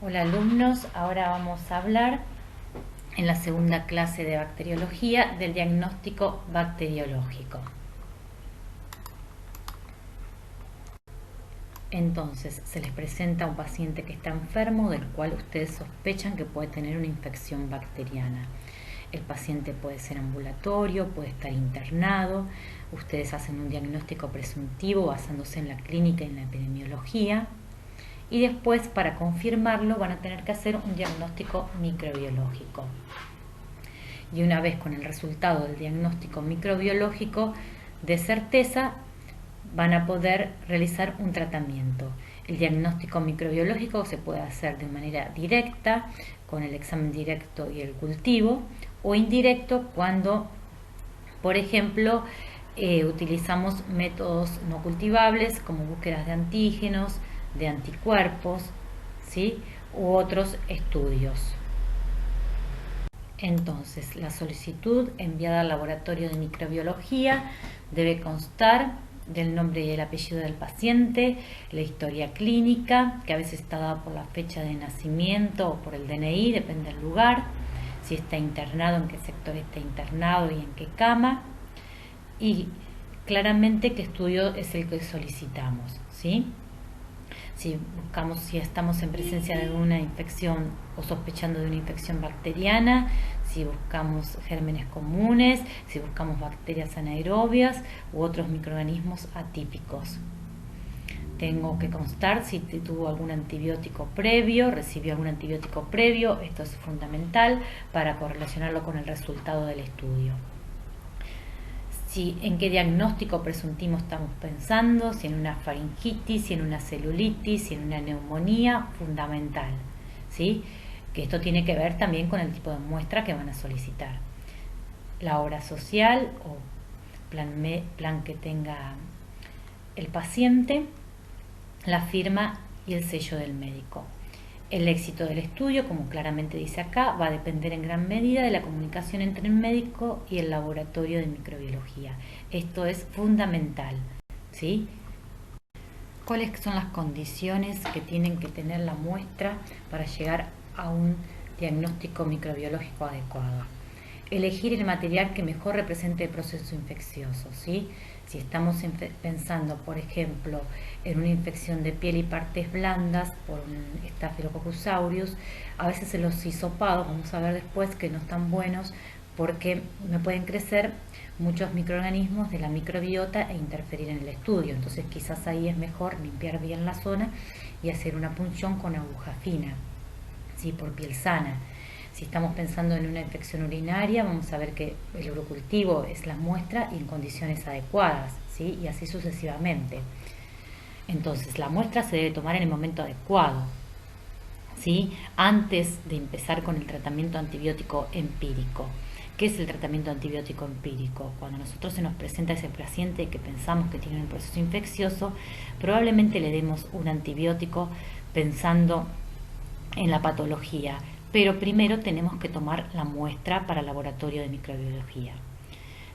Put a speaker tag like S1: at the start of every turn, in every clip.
S1: Hola alumnos, ahora vamos a hablar en la segunda clase de bacteriología del diagnóstico bacteriológico. Entonces, se les presenta un paciente que está enfermo del cual ustedes sospechan que puede tener una infección bacteriana. El paciente puede ser ambulatorio, puede estar internado. Ustedes hacen un diagnóstico presuntivo basándose en la clínica y en la epidemiología. Y después, para confirmarlo, van a tener que hacer un diagnóstico microbiológico. Y una vez con el resultado del diagnóstico microbiológico de certeza, van a poder realizar un tratamiento. El diagnóstico microbiológico se puede hacer de manera directa, con el examen directo y el cultivo, o indirecto cuando, por ejemplo, utilizamos métodos no cultivables como búsquedas de antígenos, de anticuerpos, ¿sí? U otros estudios. Entonces, la solicitud enviada al laboratorio de microbiología debe constar del nombre y el apellido del paciente, la historia clínica, que a veces está dada por la fecha de nacimiento o por el DNI, depende del lugar, si está internado, en qué sector está internado y en qué cama, y claramente qué estudio es el que solicitamos, ¿sí? Si estamos en presencia de una infección o sospechando de una infección bacteriana, si buscamos gérmenes comunes, si buscamos bacterias anaerobias u otros microorganismos atípicos. Tengo que constar si tuvo algún antibiótico previo, recibió algún antibiótico previo. Esto es fundamental para correlacionarlo con el resultado del estudio. En qué diagnóstico presuntivo estamos pensando, si en una faringitis, si en una celulitis, si en una neumonía, fundamental, ¿sí? Que esto tiene que ver también con el tipo de muestra que van a solicitar. La obra social o plan que tenga el paciente, la firma y el sello del médico. El éxito del estudio, como claramente dice acá, va a depender en gran medida de la comunicación entre el médico y el laboratorio de microbiología. Esto es fundamental, ¿sí? ¿Cuáles son las condiciones que tienen que tener la muestra para llegar a un diagnóstico microbiológico adecuado? Elegir el material que mejor represente el proceso infeccioso, ¿sí? Si estamos pensando, por ejemplo, en una infección de piel y partes blandas por un Staphylococcus aureus, a veces en los hisopados, vamos a ver después, que no están buenos porque me pueden crecer muchos microorganismos de la microbiota e interferir en el estudio. Entonces quizás ahí es mejor limpiar bien la zona y hacer una punción con aguja fina, ¿sí? Por piel sana. Si estamos pensando en una infección urinaria, vamos a ver que el urocultivo es la muestra y en condiciones adecuadas, ¿sí? Y así sucesivamente. Entonces, la muestra se debe tomar en el momento adecuado, ¿sí? Antes de empezar con el tratamiento antibiótico empírico. ¿Qué es el tratamiento antibiótico empírico? Cuando nosotros se nos presenta ese paciente que pensamos que tiene un proceso infeccioso, probablemente le demos un antibiótico pensando en la patología, pero primero tenemos que tomar la muestra para el laboratorio de microbiología.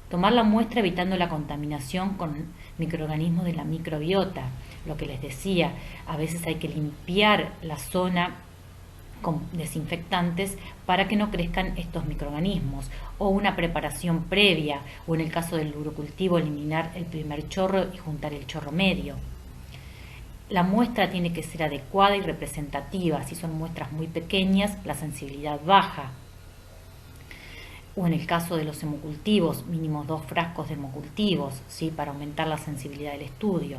S1: Tomar la muestra evitando la contaminación con microorganismos de la microbiota. Lo que les decía, a veces hay que limpiar la zona con desinfectantes para que no crezcan estos microorganismos, o una preparación previa, o en el caso del urocultivo eliminar el primer chorro y juntar el chorro medio. La muestra tiene que ser adecuada y representativa. Si son muestras muy pequeñas, la sensibilidad baja. O en el caso de los hemocultivos, mínimo 2 frascos de hemocultivos, ¿sí? Para aumentar la sensibilidad del estudio.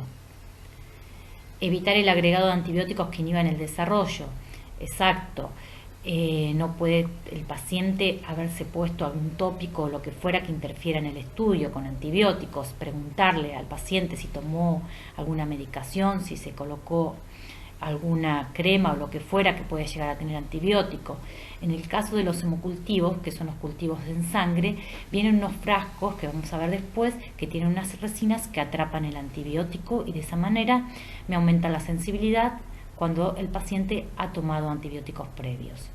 S1: Evitar el agregado de antibióticos que inhiban el desarrollo. Exacto. No puede el paciente haberse puesto algún tópico o lo que fuera que interfiera en el estudio con antibióticos. Preguntarle al paciente si tomó alguna medicación, si se colocó alguna crema o lo que fuera que pueda llegar a tener antibiótico. En el caso de los hemocultivos, que son los cultivos en sangre, vienen unos frascos que vamos a ver después, que tienen unas resinas que atrapan el antibiótico y de esa manera me aumenta la sensibilidad cuando el paciente ha tomado antibióticos previos.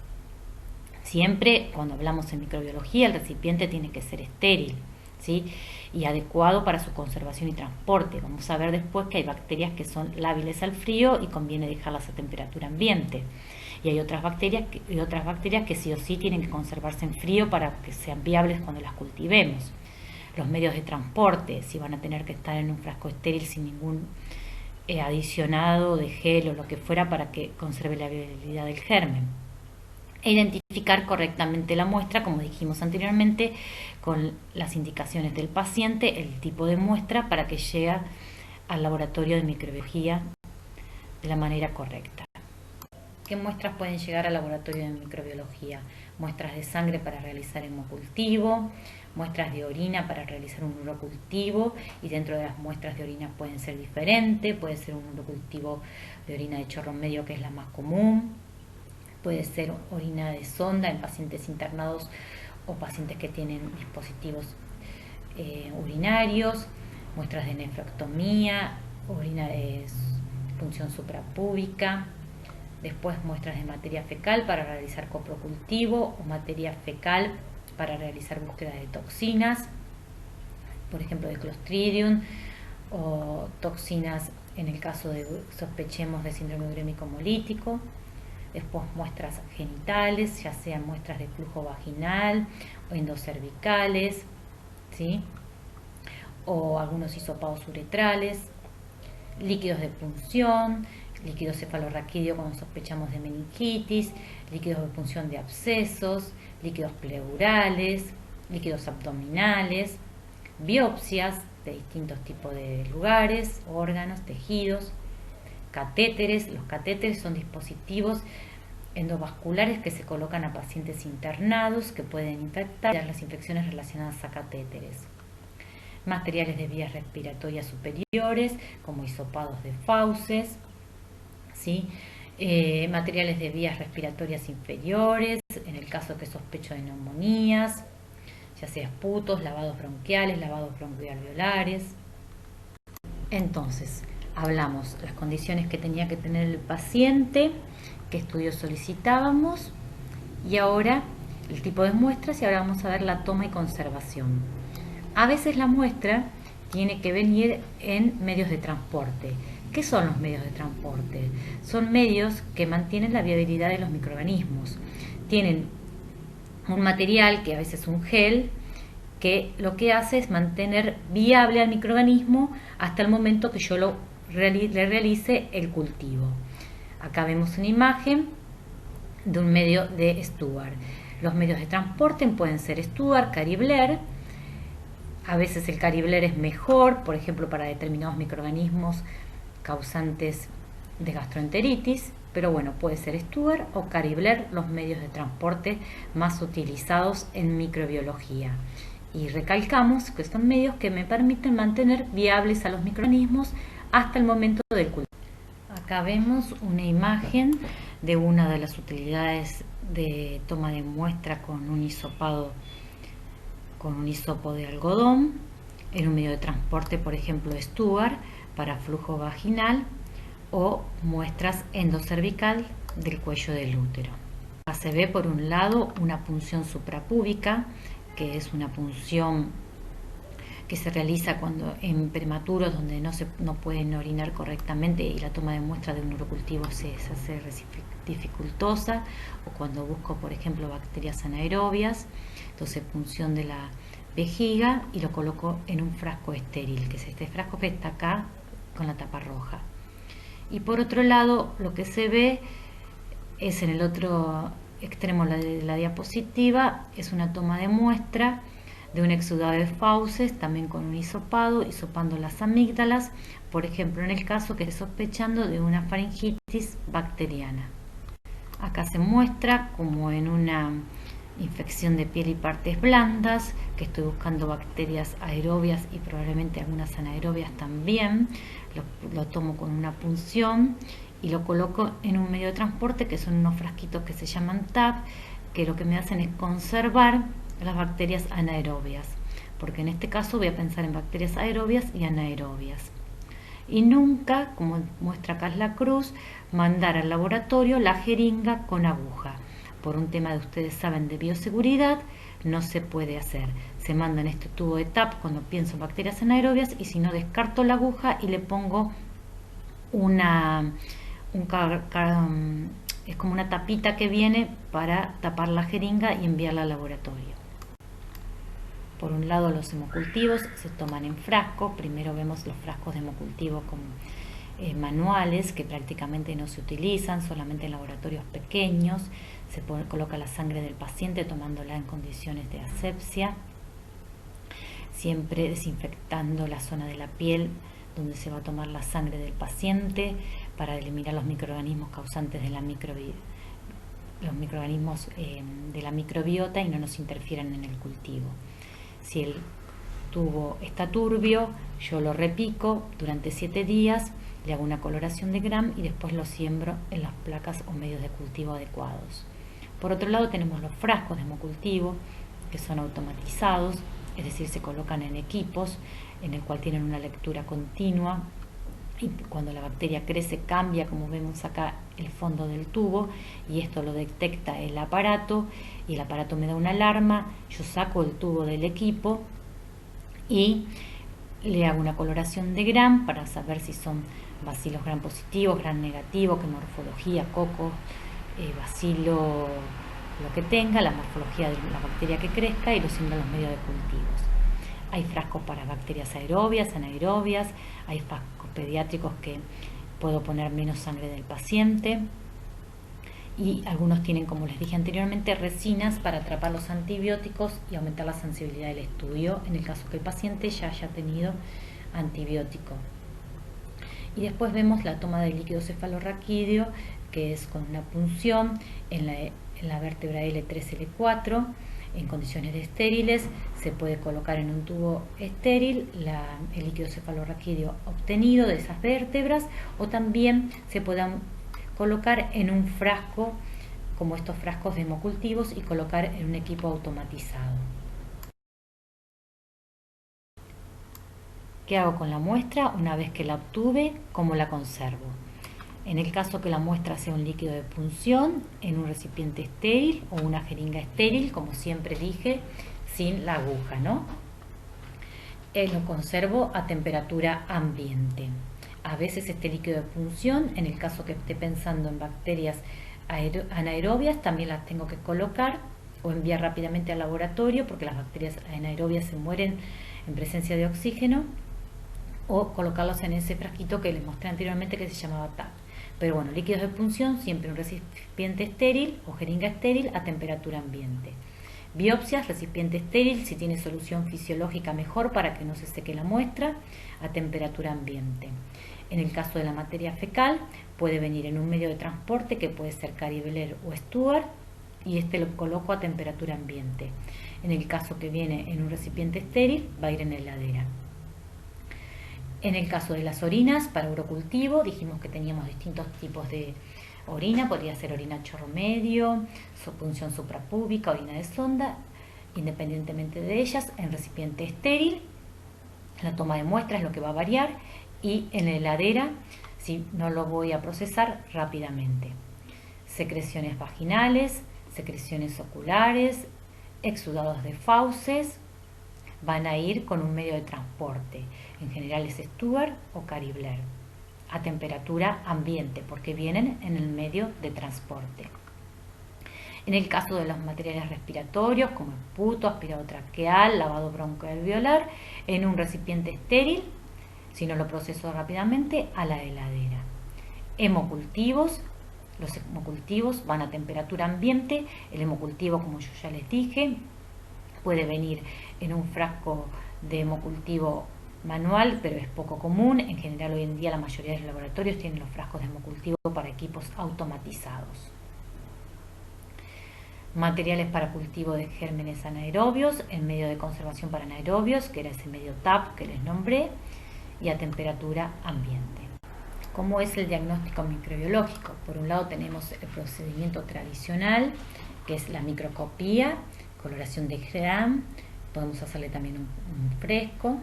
S1: Siempre, cuando hablamos en microbiología, el recipiente tiene que ser estéril, ¿sí? Y adecuado para su conservación y transporte. Vamos a ver después que hay bacterias que son lábiles al frío y conviene dejarlas a temperatura ambiente. Y hay otras bacterias que sí o sí tienen que conservarse en frío para que sean viables cuando las cultivemos. Los medios de transporte, si van a tener que estar en un frasco estéril sin ningún adicionado de gel o lo que fuera para que conserve la viabilidad del germen. E identificar correctamente la muestra, como dijimos anteriormente, con las indicaciones del paciente, el tipo de muestra para que llegue al laboratorio de microbiología de la manera correcta. ¿Qué muestras pueden llegar al laboratorio de microbiología? Muestras de sangre para realizar hemocultivo, muestras de orina para realizar un urocultivo, y dentro de las muestras de orina pueden ser diferentes, puede ser un urocultivo de orina de chorro medio, que es la más común, puede ser orina de sonda en pacientes internados o pacientes que tienen dispositivos urinarios, muestras de nefrectomía, orina de punción suprapúbica. Después muestras de materia fecal para realizar coprocultivo o materia fecal para realizar búsqueda de toxinas, por ejemplo de Clostridium, o toxinas en el caso de sospechemos de síndrome urémico hemolítico. Después muestras genitales, ya sean muestras de flujo vaginal o endocervicales, ¿sí? O algunos hisopados uretrales, líquidos de punción, líquido cefalorraquídeo cuando sospechamos de meningitis, líquidos de punción de abscesos, líquidos pleurales, líquidos abdominales, biopsias de distintos tipos de lugares, órganos, tejidos, catéteres. Los catéteres son dispositivos endovasculares que se colocan a pacientes internados que pueden infectar las infecciones relacionadas a catéteres. Materiales de vías respiratorias superiores como hisopados de fauces, ¿sí? Materiales de vías respiratorias inferiores, en el caso que sospecho de neumonías, ya sea esputos, lavados bronquiales, lavados broncoalveolares. Entonces, hablamos las condiciones que tenía que tener el paciente, qué estudios solicitábamos, y ahora el tipo de muestras, y ahora vamos a ver la toma y conservación. A veces la muestra tiene que venir en medios de transporte. ¿Qué son los medios de transporte? Son medios que mantienen la viabilidad de los microorganismos. Tienen un material, que a veces es un gel, que lo que hace es mantener viable al microorganismo hasta el momento que yo le realice el cultivo. Acá vemos una imagen de un medio de Stuart. Los medios de transporte pueden ser Stuart, Caribler. A veces el Caribler es mejor, por ejemplo, para determinados microorganismos causantes de gastroenteritis, pero bueno, puede ser Stuart o Caribler los medios de transporte más utilizados en microbiología. Y recalcamos que son medios que me permiten mantener viables a los microorganismos hasta el momento del cultivo. Acá vemos una imagen de una de las utilidades de toma de muestra con un hisopo de algodón en un medio de transporte, por ejemplo Stuart, para flujo vaginal, o muestras endocervical del cuello del útero. Acá se ve por un lado una punción suprapúbica, que es una punción que se realiza cuando en prematuros donde no pueden orinar correctamente y la toma de muestra de un urocultivo se hace dificultosa, o cuando busco por ejemplo bacterias anaerobias. Entonces punción de la vejiga y lo coloco en un frasco estéril, que es este frasco que está acá con la tapa roja. Y por otro lado lo que se ve es en el otro extremo de la diapositiva, es una toma de muestra de un exudado de fauces, también con un hisopado, hisopando las amígdalas, por ejemplo en el caso que esté sospechando de una faringitis bacteriana. Acá se muestra como en una infección de piel y partes blandas, que estoy buscando bacterias aerobias y probablemente algunas anaerobias también. Lo tomo con una punción y lo coloco en un medio de transporte, que son unos frasquitos que se llaman TAP, que lo que me hacen es conservar las bacterias anaerobias, porque en este caso voy a pensar en bacterias aerobias y anaerobias. Y nunca, como muestra acá la cruz, mandar al laboratorio la jeringa con aguja. Por un tema de ustedes saben de bioseguridad, no se puede hacer. se manda en este tubo de TAP cuando pienso en bacterias anaerobias, y si no, descarto la aguja y le pongo es como una tapita que viene para tapar la jeringa y enviarla al laboratorio. Por un lado, los hemocultivos se toman en frasco. Primero vemos los frascos de hemocultivo como manuales, que prácticamente no se utilizan, solamente en laboratorios pequeños. Se coloca la sangre del paciente tomándola en condiciones de asepsia, siempre desinfectando la zona de la piel donde se va a tomar la sangre del paciente para eliminar los microorganismos causantes de la microbiota y no nos interfieran en el cultivo. Si el tubo está turbio, yo lo repico durante 7 días, le hago una coloración de Gram y después lo siembro en las placas o medios de cultivo adecuados. Por otro lado, tenemos los frascos de hemocultivo, que son automatizados, es decir, se colocan en equipos en el cual tienen una lectura continua, y cuando la bacteria crece cambia, como vemos acá, el fondo del tubo, y esto lo detecta el aparato, y el aparato me da una alarma. Yo saco el tubo del equipo y le hago una coloración de Gram para saber si son bacilos Gram positivos, Gram negativos, qué morfología, coco, bacilo, lo que tenga, la morfología de la bacteria que crezca, y lo siembro en los medios de cultivos. Hay frascos para bacterias aerobias, anaerobias, hay frascos pediátricos que puedo poner menos sangre del paciente, y algunos tienen, como les dije anteriormente, resinas para atrapar los antibióticos y aumentar la sensibilidad del estudio en el caso que el paciente ya haya tenido antibiótico. Y después vemos la toma del líquido cefalorraquídeo, que es con una punción en la vértebra L3-L4 en condiciones de estériles. Se puede colocar en un tubo estéril el líquido cefalorraquídeo obtenido de esas vértebras, o también se puedan colocar en un frasco como estos frascos de hemocultivos y colocar en un equipo automatizado. ¿Qué hago con la muestra una vez que la obtuve? ¿Cómo la conservo? En el caso que la muestra sea un líquido de punción, en un recipiente estéril o una jeringa estéril, como siempre dije, sin la aguja, ¿no? Lo conservo a temperatura ambiente. A veces este líquido de punción, en el caso que esté pensando en bacterias anaerobias, también las tengo que colocar o enviar rápidamente al laboratorio, porque las bacterias anaerobias se mueren en presencia de oxígeno, o colocarlos en ese frasquito que les mostré anteriormente que se llamaba TAP. Pero bueno, líquidos de punción siempre en un recipiente estéril o jeringa estéril a temperatura ambiente. Biopsias, recipiente estéril, si tiene solución fisiológica mejor para que no se seque la muestra, a temperatura ambiente. En el caso de la materia fecal, puede venir en un medio de transporte que puede ser Caribler o Stuart, y este lo coloco a temperatura ambiente. En el caso que viene en un recipiente estéril, va a ir en heladera. En el caso de las orinas, para urocultivo, dijimos que teníamos distintos tipos de orina. Podría ser orina chorro medio, punción suprapúbica, orina de sonda. Independientemente de ellas, en recipiente estéril, la toma de muestra es lo que va a variar, y en la heladera, si no lo voy a procesar rápidamente. Secreciones vaginales, secreciones oculares, exudados de fauces, van a ir con un medio de transporte. En general es Stuart o Caribler, a temperatura ambiente, porque vienen en el medio de transporte. En el caso de los materiales respiratorios, como esputo, aspirado traqueal, lavado broncoalveolar, en un recipiente estéril, si no lo proceso rápidamente, a la heladera. Hemocultivos, los hemocultivos van a temperatura ambiente. El hemocultivo, como yo ya les dije, puede venir en un frasco de hemocultivo manual, pero es poco común. En general, hoy en día la mayoría de los laboratorios tienen los frascos de hemocultivo para equipos automatizados. Materiales para cultivo de gérmenes anaerobios, el medio de conservación para anaerobios, que era ese medio TAP que les nombré, y a temperatura ambiente. ¿Cómo es el diagnóstico microbiológico? Por un lado tenemos el procedimiento tradicional, que es la microscopía, coloración de Gram. Podemos hacerle también un fresco.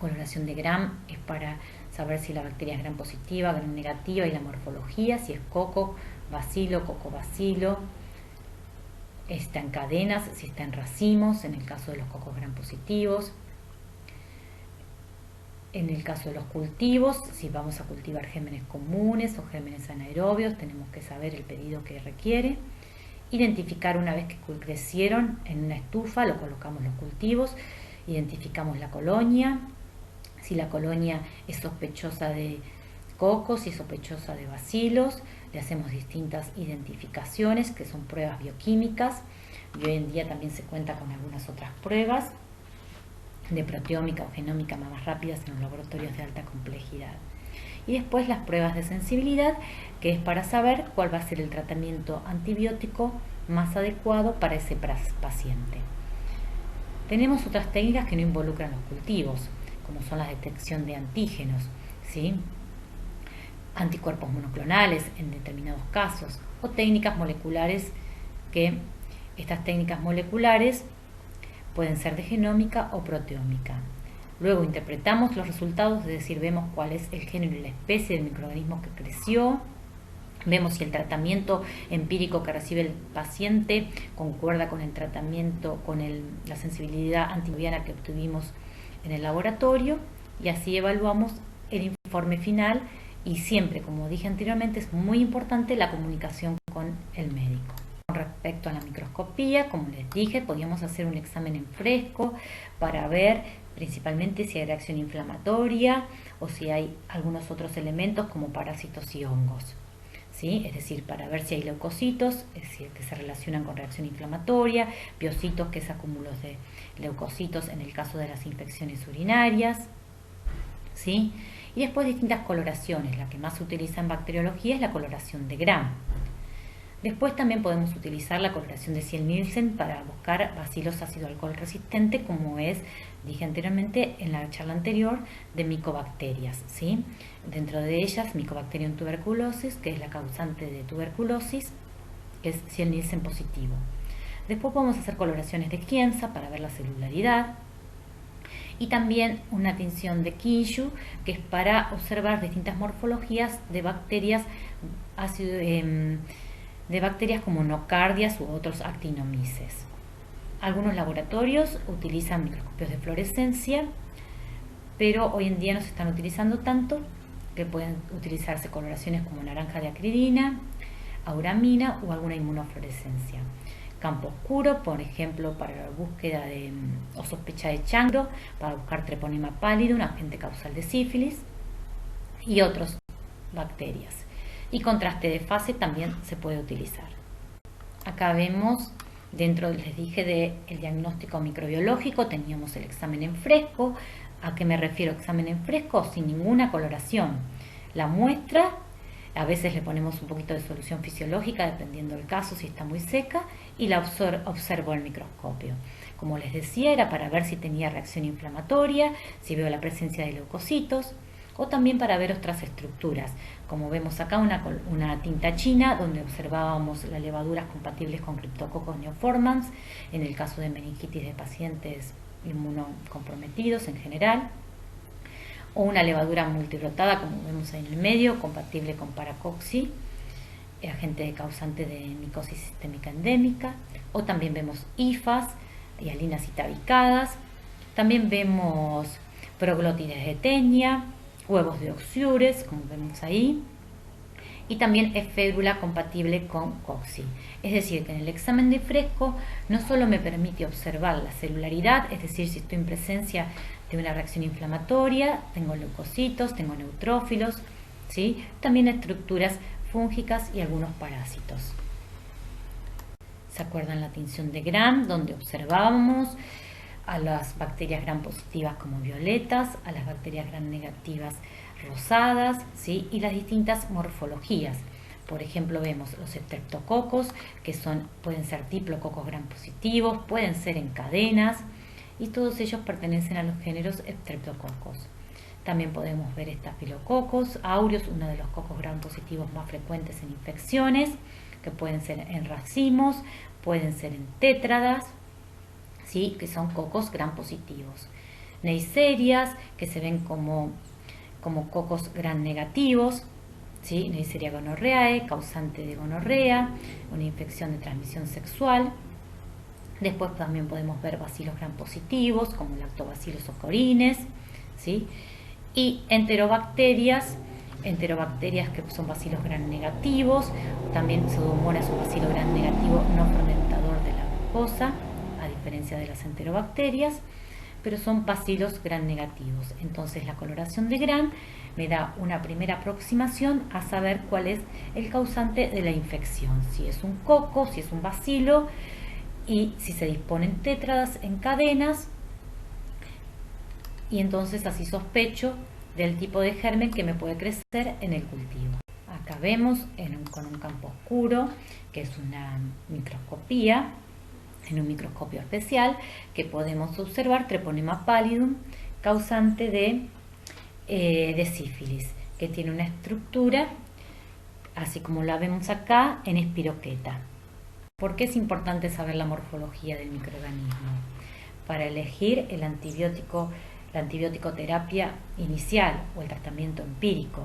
S1: Coloración de Gram es para saber si la bacteria es Gram positiva, Gram negativa, y la morfología, si es coco, bacilo, está en cadenas, si está en racimos, en el caso de los cocos gram positivos. En el caso de los cultivos, si vamos a cultivar gérmenes comunes o gérmenes anaerobios, tenemos que saber el pedido que requiere. Identificar una vez que crecieron en una estufa, lo colocamos los cultivos, identificamos la colonia. Si la colonia es sospechosa de cocos, si es sospechosa de bacilos, le hacemos distintas identificaciones que son pruebas bioquímicas, y hoy en día también se cuenta con algunas otras pruebas de proteómica o genómica más rápidas en los laboratorios de alta complejidad. Y después las pruebas de sensibilidad, que es para saber cuál va a ser el tratamiento antibiótico más adecuado para ese paciente. Tenemos otras técnicas que no involucran los cultivos, como son la detección de antígenos, ¿sí? Anticuerpos monoclonales en determinados casos, o técnicas moleculares, que estas técnicas moleculares pueden ser de genómica o proteómica. Luego interpretamos los resultados, es decir, vemos cuál es el género y la especie del microorganismo que creció, vemos si el tratamiento empírico que recibe el paciente concuerda con el tratamiento, con la sensibilidad antimicrobiana que obtuvimos en el laboratorio, y así evaluamos el informe final. Y siempre, como dije anteriormente, es muy importante la comunicación con el médico. Con respecto a la microscopía, como les dije, podíamos hacer un examen en fresco para ver principalmente si hay reacción inflamatoria o si hay algunos otros elementos como parásitos y hongos, ¿sí? Es decir, para ver si hay leucocitos, es decir, que se relacionan con reacción inflamatoria, piocitos, que es acúmulos de leucocitos en el caso de las infecciones urinarias, ¿sí? Y después distintas coloraciones. La que más se utiliza en bacteriología es la coloración de Gram. Después también podemos utilizar la coloración de Ziel-Nielsen para buscar bacilos ácido alcohol resistente, como dije anteriormente en la charla anterior, de micobacterias, ¿sí? Dentro de ellas, Mycobacterium tuberculosis, que es la causante de tuberculosis, que es Ziel-Nielsen positivo. Después podemos hacer coloraciones de Kienza para ver la celularidad. Y también una tinción de Kinshu, que es para observar distintas morfologías de bacterias como nocardias u otros actinomyces. Algunos laboratorios utilizan microscopios de fluorescencia, pero hoy en día no se están utilizando tanto, que pueden utilizarse coloraciones como naranja de acridina, auramina o alguna inmunofluorescencia. Campo oscuro, por ejemplo, para la búsqueda o sospecha de chancro, para buscar treponema pálido, un agente causal de sífilis, y otras bacterias. Y contraste de fase también se puede utilizar. Acá vemos, les dije del diagnóstico microbiológico, teníamos el examen en fresco. ¿A qué me refiero examen en fresco? Sin ninguna coloración. La muestra, a veces le ponemos un poquito de solución fisiológica, dependiendo del caso, si está muy seca, y la observo al microscopio. Como les decía, era para ver si tenía reacción inflamatoria, si veo la presencia de leucocitos, o también para ver otras estructuras, como vemos acá una tinta china donde observábamos las levaduras compatibles con Cryptococcus neoformans, en el caso de meningitis de pacientes inmunocomprometidos en general, o una levadura multirotada, como vemos ahí en el medio, compatible con Paracoxi, agente causante de micosis sistémica endémica, o también vemos hifas y alinas citabicadas. También vemos proglótides de tenia, huevos de oxiures, como vemos ahí, y también efédula compatible con Coxi. Es decir, que en el examen de fresco no solo me permite observar la celularidad, es decir, si estoy en presencia de una reacción inflamatoria, tengo leucocitos, tengo neutrófilos, ¿sí? También estructuras fúngicas y algunos parásitos. ¿Se acuerdan la tinción de Gram, donde observábamos a las bacterias Gram positivas como violetas, a las bacterias Gram negativas rosadas, ¿sí? Y las distintas morfologías? Por ejemplo, vemos los streptococos, que pueden ser diplococos Gram positivos, pueden ser en cadenas, y todos ellos pertenecen a los géneros streptococos. También podemos ver estafilococos aureus, uno de los cocos Gram positivos más frecuentes en infecciones, que pueden ser en racimos, pueden ser en tétradas, ¿sí? Que son cocos Gram positivos. Neiserias, que se ven como cocos Gram negativos, ¿sí? Neisseria gonorrhoeae, causante de gonorrea, una infección de transmisión sexual. Después también podemos ver bacilos gram positivos, como lactobacillus ocorines, ¿sí? Y enterobacterias que son bacilos gram negativos. También Pseudomonas es un bacilo gram negativo no fermentador de la glucosa, a diferencia de las enterobacterias, pero son bacilos gram negativos. Entonces la coloración de gram me da una primera aproximación a saber cuál es el causante de la infección, si es un coco, si es un bacilo, y si se disponen tétradas en cadenas, y entonces así sospecho del tipo de germen que me puede crecer en el cultivo. Acá vemos con un campo oscuro, que es una microscopía, en un microscopio especial, que podemos observar Treponema pallidum, causante de sífilis, que tiene una estructura, así como la vemos acá, en espiroqueta. ¿Por qué es importante saber la morfología del microorganismo? Para elegir la antibiótico terapia inicial o el tratamiento empírico.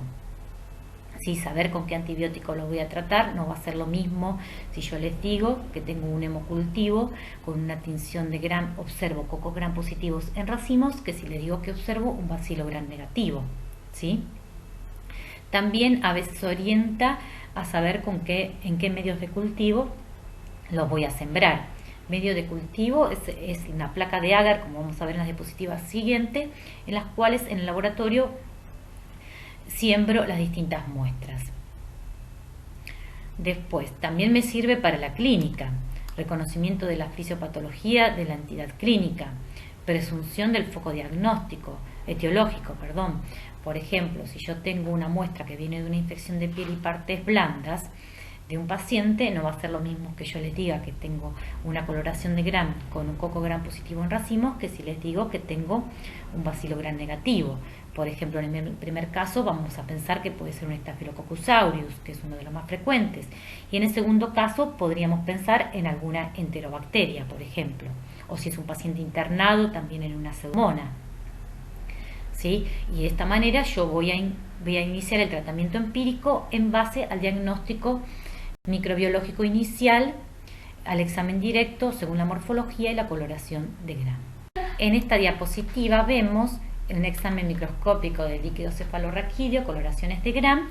S1: Sí, saber con qué antibiótico lo voy a tratar no va a ser lo mismo si yo les digo que tengo un hemocultivo con una tinción de gram, observo cocos gram positivos en racimos, que si les digo que observo un bacilo gram negativo, ¿sí? También a veces orienta a saber en qué medios de cultivo los voy a sembrar. Medio de cultivo es una placa de agar, como vamos a ver en las diapositivas siguientes, en las cuales en el laboratorio siembro las distintas muestras. Después, también me sirve para la clínica, reconocimiento de la fisiopatología de la entidad clínica, presunción del foco etiológico. Por ejemplo, si yo tengo una muestra que viene de una infección de piel y partes blandas de un paciente, no va a ser lo mismo que yo les diga que tengo una coloración de gram con un coco gram positivo en racimos, que si les digo que tengo un bacilo gram negativo. Por ejemplo, en el primer caso vamos a pensar que puede ser un Staphylococcus aureus, que es uno de los más frecuentes, y en el segundo caso podríamos pensar en alguna enterobacteria, por ejemplo, o si es un paciente internado, también en una pseudomonas, ¿sí? Y de esta manera yo voy a iniciar el tratamiento empírico en base al diagnóstico microbiológico inicial, al examen directo según la morfología y la coloración de gram. En esta diapositiva vemos un examen microscópico de líquido cefalorraquídeo, coloraciones de gram,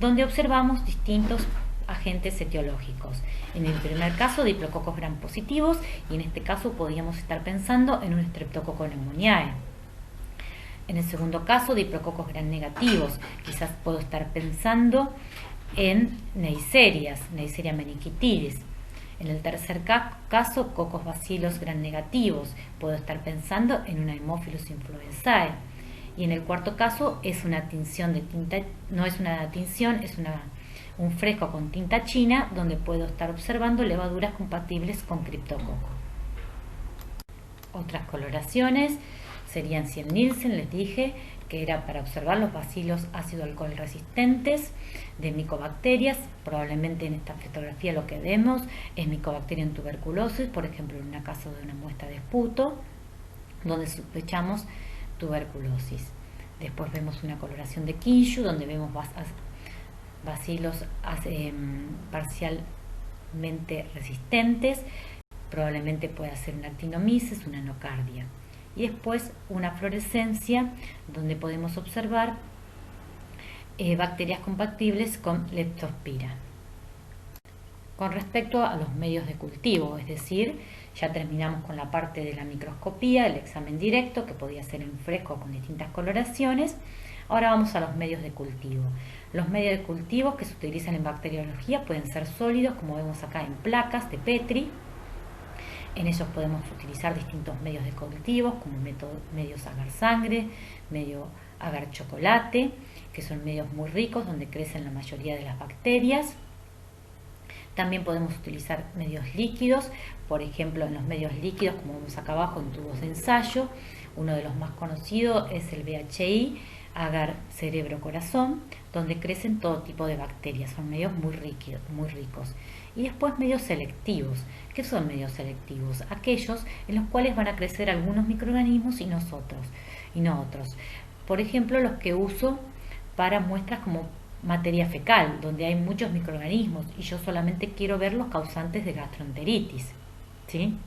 S1: donde observamos distintos agentes etiológicos. En el primer caso, diplococos gram positivos, y en este caso podríamos estar pensando en un Streptococcus pneumoniae. En el segundo caso, diplococos gram negativos, quizás puedo estar pensando en Neisseria meningitis. En el tercer caso, cocos bacilos gram negativos, puedo estar pensando en una Haemophilus influenzae. Y en el cuarto caso es una tinción de tinta, no es una tinción, es un fresco con tinta china, donde puedo estar observando levaduras compatibles con criptococo. Otras coloraciones serían Nielsen, les dije, que era para observar los bacilos ácido-alcohol resistentes de micobacterias. Probablemente en esta fotografía lo que vemos es Mycobacterium tuberculosis, por ejemplo en un caso de una muestra de esputo, donde sospechamos tuberculosis. Después vemos una coloración de Kinshu, donde vemos bacilos parcialmente resistentes, probablemente pueda ser una actinomyces, una nocardia. Y después una fluorescencia donde podemos observar bacterias compatibles con Leptospira. Con respecto a los medios de cultivo, es decir, ya terminamos con la parte de la microscopía, el examen directo, que podía ser en fresco con distintas coloraciones. Ahora vamos a los medios de cultivo. Los medios de cultivo que se utilizan en bacteriología pueden ser sólidos, como vemos acá en placas de Petri. En ellos podemos utilizar distintos medios de cultivos, como medios agar-sangre, medio agar-chocolate, que son medios muy ricos donde crecen la mayoría de las bacterias. También podemos utilizar medios líquidos, por ejemplo en los medios líquidos, como vemos acá abajo en tubos de ensayo, uno de los más conocidos es el BHI, agar cerebro-corazón, donde crecen todo tipo de bacterias, son medios muy ricos. Y después medios selectivos. ¿Qué son medios selectivos? Aquellos en los cuales van a crecer algunos microorganismos y no otros. Por ejemplo, los que uso para muestras como materia fecal, donde hay muchos microorganismos y yo solamente quiero ver los causantes de gastroenteritis, ¿sí?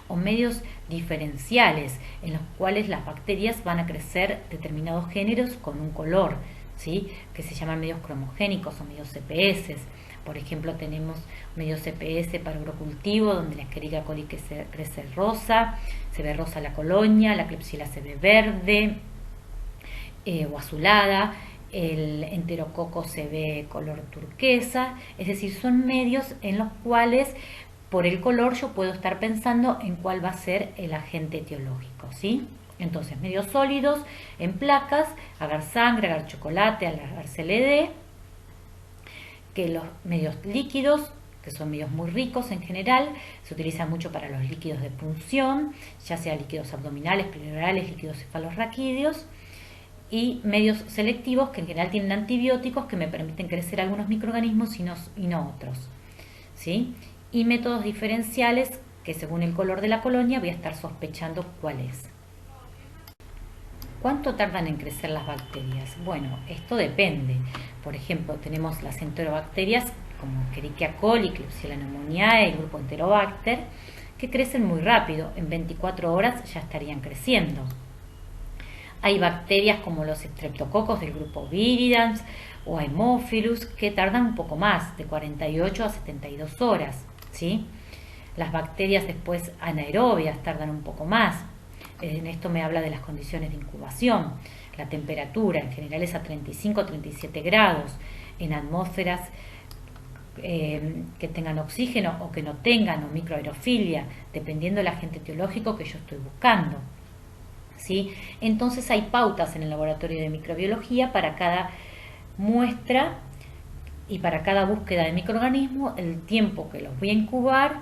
S1: o medios diferenciales, en los cuales las bacterias van a crecer determinados géneros con un color, ¿sí? Que se llaman medios cromogénicos o medios CPS. Por ejemplo, tenemos medios CPS para agrocultivo, donde la Escherichia coli crece rosa, se ve rosa la colonia, la Klebsiella se ve verde o azulada, el enterococo se ve color turquesa. Es decir, son medios en los cuales por el color yo puedo estar pensando en cuál va a ser el agente etiológico, ¿sí? Entonces, medios sólidos en placas, agar sangre, agar chocolate, agar CLD, que los medios líquidos, que son medios muy ricos en general, se utilizan mucho para los líquidos de punción, ya sea líquidos abdominales, pleurales, líquidos cefalorraquídeos, y medios selectivos que en general tienen antibióticos que me permiten crecer algunos microorganismos y no otros, ¿sí? Y métodos diferenciales que según el color de la colonia voy a estar sospechando cuál es. ¿Cuánto tardan en crecer las bacterias? Bueno, esto depende. Por ejemplo, tenemos las enterobacterias como Escherichia coli, Klebsiella pneumoniae, el grupo Enterobacter, que crecen muy rápido. En 24 horas ya estarían creciendo. Hay bacterias como los streptococos del grupo Viridans o Haemophilus que tardan un poco más, de 48 a 72 horas, ¿sí? Las bacterias después anaerobias tardan un poco más. En esto me habla de las condiciones de incubación. La temperatura en general es a 35 o 37 grados. En atmósferas que tengan oxígeno o que no tengan, o microaerofilia, dependiendo del agente etiológico que yo estoy buscando, ¿sí? Entonces hay pautas en el laboratorio de microbiología para cada muestra y para cada búsqueda de microorganismo, el tiempo que los voy a incubar,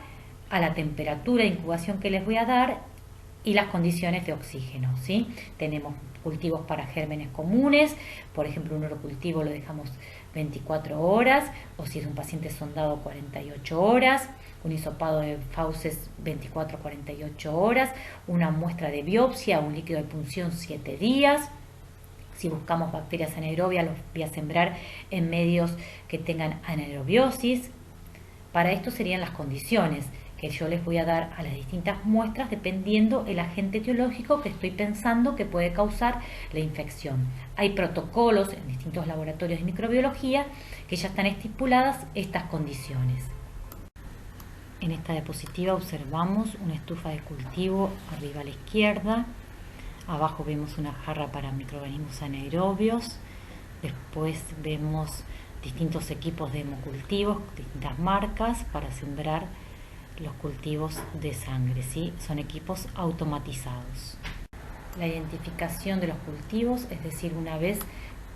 S1: a la temperatura de incubación que les voy a dar y las condiciones de oxígeno, ¿sí? Tenemos cultivos para gérmenes comunes, por ejemplo, un urocultivo lo dejamos 24 horas, o si es un paciente sondado 48 horas, un hisopado de fauces 24 a 48 horas, una muestra de biopsia, un líquido de punción 7 días. Si buscamos bacterias anaerobias, los voy a sembrar en medios que tengan anaerobiosis. Para esto serían las condiciones que yo les voy a dar a las distintas muestras dependiendo el agente etiológico que estoy pensando que puede causar la infección. Hay protocolos en distintos laboratorios de microbiología que ya están estipuladas estas condiciones. En esta diapositiva observamos una estufa de cultivo arriba a la izquierda, abajo vemos una jarra para microorganismos anaerobios, después vemos distintos equipos de hemocultivos, distintas marcas para sembrar los cultivos de sangre, ¿sí? Son equipos automatizados. La identificación de los cultivos, es decir, una vez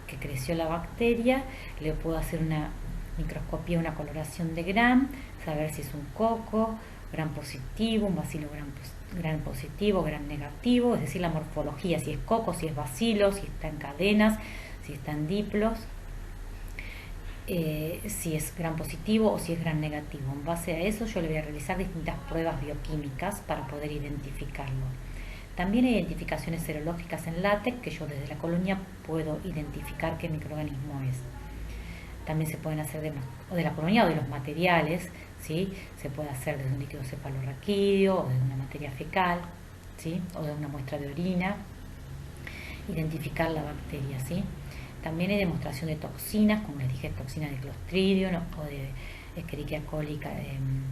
S1: que creció la bacteria, le puedo hacer una microscopía, una coloración de Gram, saber si es un coco, Gram positivo, un bacilo Gram positivo, Gram negativo, es decir, la morfología, si es coco, si es bacilo, si está en cadenas, si está en diplos, si es Gram positivo o si es Gram negativo. En base a eso yo le voy a realizar distintas pruebas bioquímicas para poder identificarlo. También hay identificaciones serológicas en látex que yo desde la colonia puedo identificar qué microorganismo es. También se pueden hacer de la colonia o de los materiales, ¿sí? Se puede hacer desde un líquido cefalorraquídeo o de una materia fecal, ¿sí? O de una muestra de orina, identificar la bacteria, ¿sí? También hay demostración de toxinas, como les dije, toxinas de Clostridium o de Escherichia coli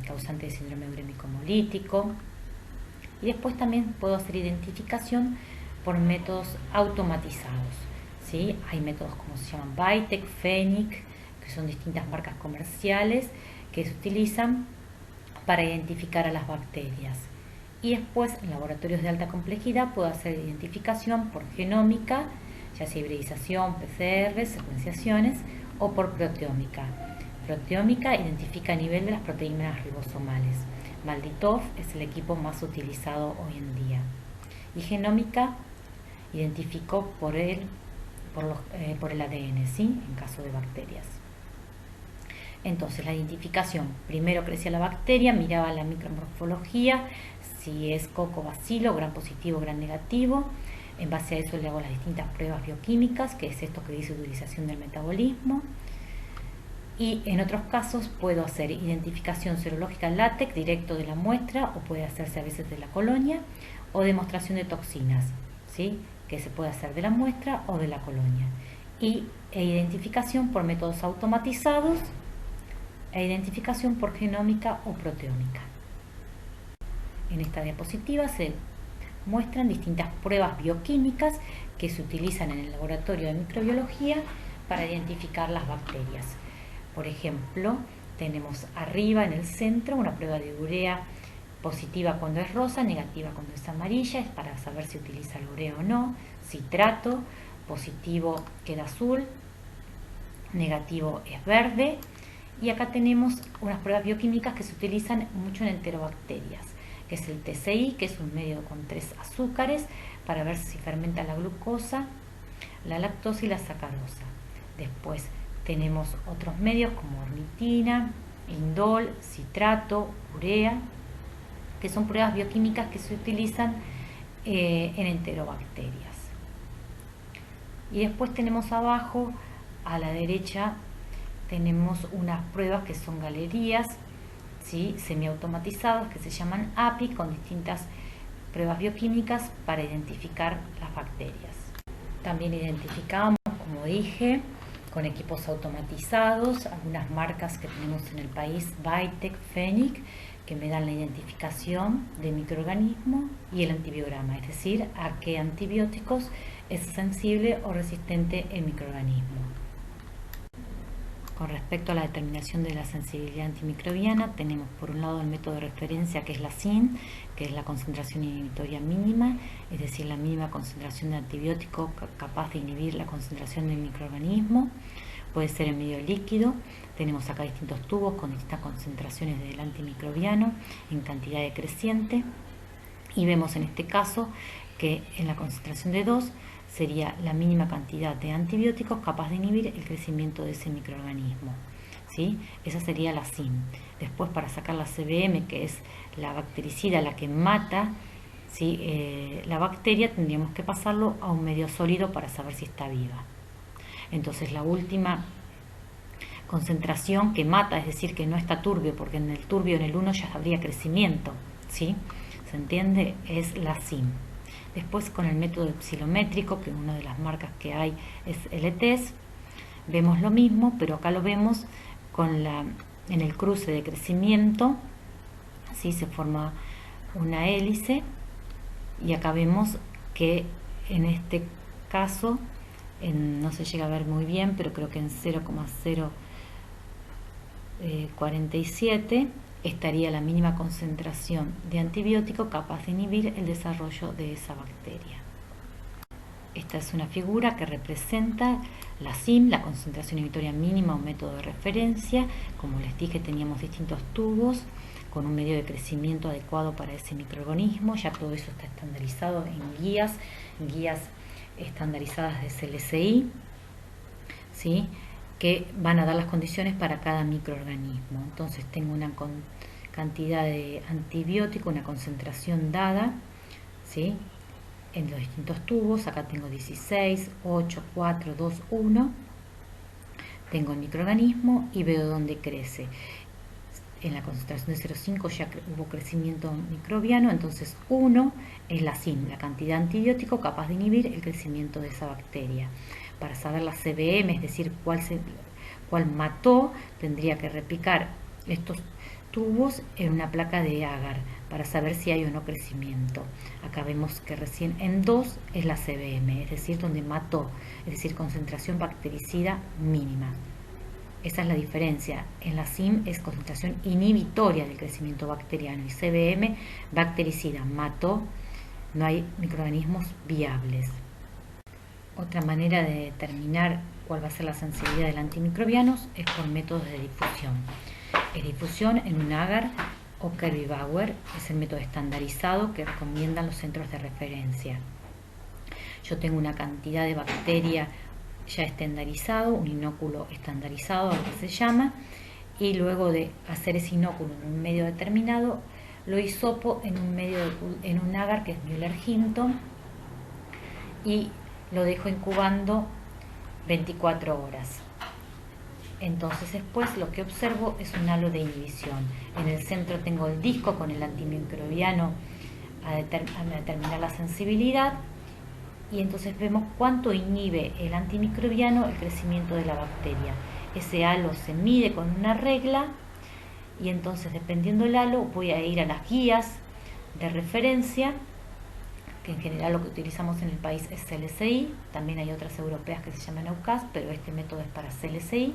S1: causante de síndrome urémico hemolítico. Y después también puedo hacer identificación por métodos automatizados, ¿sí? Hay métodos como se llaman Vitek, Fenic, que son distintas marcas comerciales que se utilizan para identificar a las bacterias. Y después en laboratorios de alta complejidad puedo hacer identificación por genómica, ya sea hibridización, PCR, secuenciaciones o por proteómica. Proteómica identifica a nivel de las proteínas ribosomales. Malditov es el equipo más utilizado hoy en día. Y genómica identificó por el ADN, ¿sí? En caso de bacterias. Entonces la identificación, primero crecía la bacteria, miraba la micromorfología, si es coco, bacilo, Gram positivo, Gram negativo. En base a eso le hago las distintas pruebas bioquímicas, que es esto que dice utilización del metabolismo. Y en otros casos puedo hacer identificación serológica en látex directo de la muestra, o puede hacerse a veces de la colonia, o demostración de toxinas, ¿sí? Que se puede hacer de la muestra o de la colonia. E identificación por métodos automatizados e identificación por genómica o proteómica. En esta diapositiva se muestran distintas pruebas bioquímicas que se utilizan en el laboratorio de microbiología para identificar las bacterias. Por ejemplo, tenemos arriba en el centro una prueba de urea positiva cuando es rosa, negativa cuando es amarilla, es para saber si utiliza la urea o no. Citrato, positivo queda azul, negativo es verde. Y acá tenemos unas pruebas bioquímicas que se utilizan mucho en enterobacterias, que es el TCI, que es un medio con 3 azúcares, para ver si fermenta la glucosa, la lactosa y la sacarosa. Después tenemos otros medios como ornitina, indol, citrato, urea, que son pruebas bioquímicas que se utilizan en enterobacterias. Y después tenemos abajo, a la derecha, tenemos unas pruebas que son galerías, ¿sí? Semiautomatizadas, que se llaman API, con distintas pruebas bioquímicas para identificar las bacterias. También identificamos, como dije, con equipos automatizados, algunas marcas que tenemos en el país, Vitec, Fenic, que me dan la identificación de microorganismo y el antibiograma, es decir, a qué antibióticos es sensible o resistente el microorganismo. Con respecto a la determinación de la sensibilidad antimicrobiana, tenemos por un lado el método de referencia, que es la SIN, que es la concentración inhibitoria mínima, es decir, la mínima concentración de antibiótico capaz de inhibir la concentración del microorganismo. Puede ser en medio líquido. Tenemos acá distintos tubos con distintas concentraciones del antimicrobiano en cantidad decreciente. Y vemos en este caso que en la concentración de 2 sería la mínima cantidad de antibióticos capaz de inhibir el crecimiento de ese microorganismo, ¿sí? Esa sería la SIM. Después, para sacar la CBM, que es la bactericida, la que mata, ¿sí? La bacteria, tendríamos que pasarlo a un medio sólido para saber si está viva. Entonces, la última concentración que mata, es decir, que no está turbio, porque en el turbio, en el 1, ya habría crecimiento, ¿sí? ¿Se entiende? Es la SIM. Después, con el método epsilométrico, que una de las marcas que hay es LTES, vemos lo mismo, pero acá lo vemos en el cruce de crecimiento, ¿sí? Se forma una hélice, y acá vemos que en este caso, no se llega a ver muy bien, pero creo que en 0,047 estaría la mínima concentración de antibiótico capaz de inhibir el desarrollo de esa bacteria. Esta es una figura que representa la SIM, la concentración inhibitoria mínima o método de referencia. Como les dije, teníamos distintos tubos con un medio de crecimiento adecuado para ese microorganismo. Ya todo eso está estandarizado en guías estandarizadas de CLCI, ¿sí? Que van a dar las condiciones para cada microorganismo. Entonces tengo una cantidad de antibiótico, una concentración dada, ¿sí? En los distintos tubos. Acá tengo 16, 8, 4, 2, 1. Tengo el microorganismo y veo dónde crece. En la concentración de 0,5 ya hubo crecimiento microbiano, entonces 1 es la SIM, la cantidad de antibiótico capaz de inhibir el crecimiento de esa bacteria. Para saber la CBM, es decir, cuál mató, tendría que replicar estos tubos en una placa de agar para saber si hay o no crecimiento. Acá vemos que recién en 2 es la CBM, es decir, donde mató, es decir, concentración bactericida mínima. Esa es la diferencia. En la SIM es concentración inhibitoria del crecimiento bacteriano y CBM bactericida, mató, no hay microorganismos viables. Otra manera de determinar cuál va a ser la sensibilidad del antimicrobiano es por métodos de difusión. Es difusión en un agar o Kirby-Bauer, es el método estandarizado que recomiendan los centros de referencia. Yo tengo una cantidad de bacteria ya estandarizado, un inóculo estandarizado, lo que se llama, y luego de hacer ese inóculo en un medio determinado, lo hisopo en un agar que es Müller-Hinton y lo dejo incubando 24 horas. Entonces después lo que observo es un halo de inhibición. En el centro tengo el disco con el antimicrobiano a determinar la sensibilidad, y entonces vemos cuánto inhibe el antimicrobiano el crecimiento de la bacteria. Ese halo se mide con una regla, y entonces dependiendo del halo voy a ir a las guías de referencia, que en general lo que utilizamos en el país es CLCI, también hay otras europeas que se llaman EUCAS, pero este método es para CLCI.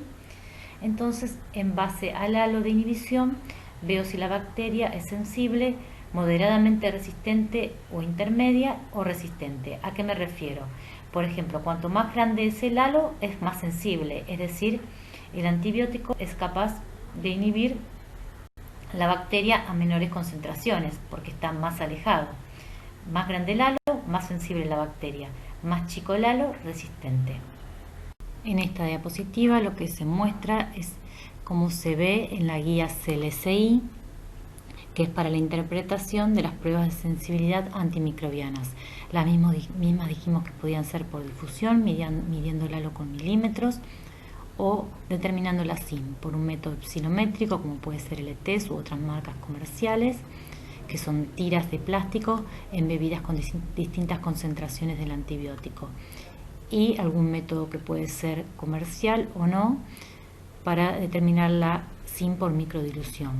S1: Entonces, en base al halo de inhibición, veo si la bacteria es sensible, moderadamente resistente o intermedia o resistente. ¿A qué me refiero? Por ejemplo, cuanto más grande es el halo, es más sensible, es decir, el antibiótico es capaz de inhibir la bacteria a menores concentraciones porque está más alejado. Más grande el halo, más sensible la bacteria. Más chico el halo, resistente. En esta diapositiva lo que se muestra es cómo se ve en la guía CLCI, que es para la interpretación de las pruebas de sensibilidad antimicrobianas. Las mismas dijimos que podían ser por difusión, midiendo el halo con milímetros, o determinando la SIM por un método epsilométrico, como puede ser el ETES u otras marcas comerciales, que son tiras de plástico embebidas con distintas concentraciones del antibiótico, y algún método que puede ser comercial o no para determinar la SIM por microdilución.